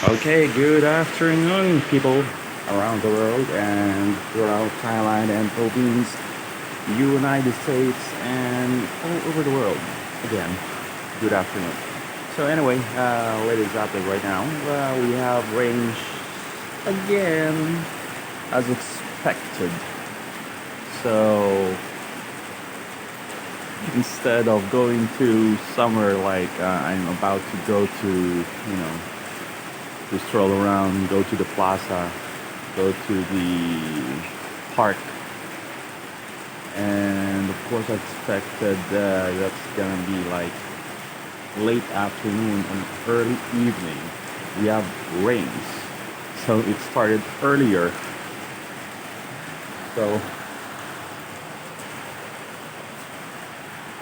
Okay, good afternoon, people around the world and throughout Thailand and Philippines, United States, and all over the world. Again, good afternoon. So anyway, latest update right now. We have range again as expected. So instead of going to somewhere like I'm about to go to, to stroll around, go to the plaza, go to the park, and of course I expected that's gonna be like late afternoon and early evening. We have rains, so it started earlier. So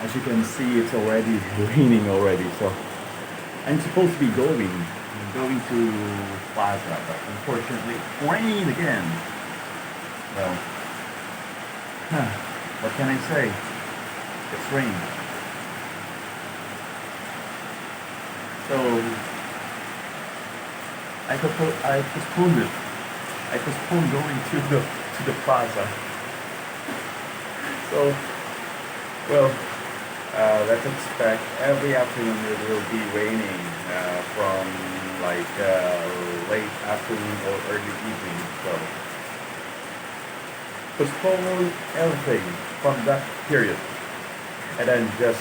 as you can see, it's already raining already. So I'm supposed to be going to plaza, but unfortunately, rain again. Well, what can I say? It's rain. So I postponed it. I postponed going to the plaza. So well, let's expect every afternoon it will be raining from like late afternoon or early evening. So postpone everything from that period and then just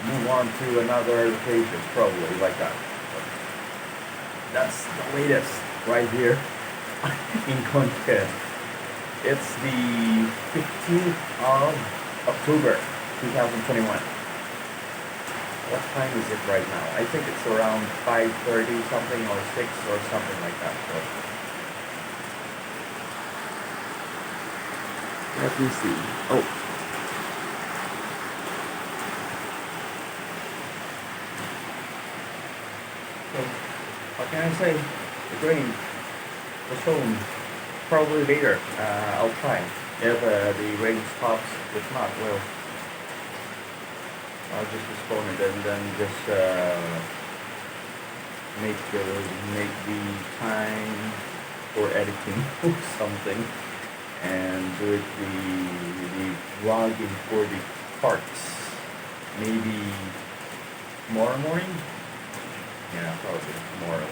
move on to another location, probably like that. So that's the latest right here in Cande. It's the 15th of October 2021. What time is it right now? I think it's around 5:30 something or 6 or something like that. So let me see. Oh. So what can I say? It rained. Postponed. Probably later. I'll try. If the rain stops, if not, well, I'll just postpone it and then just make the time for editing or something and do it the vlogging for the parts. Maybe tomorrow morning? Yeah, probably tomorrow.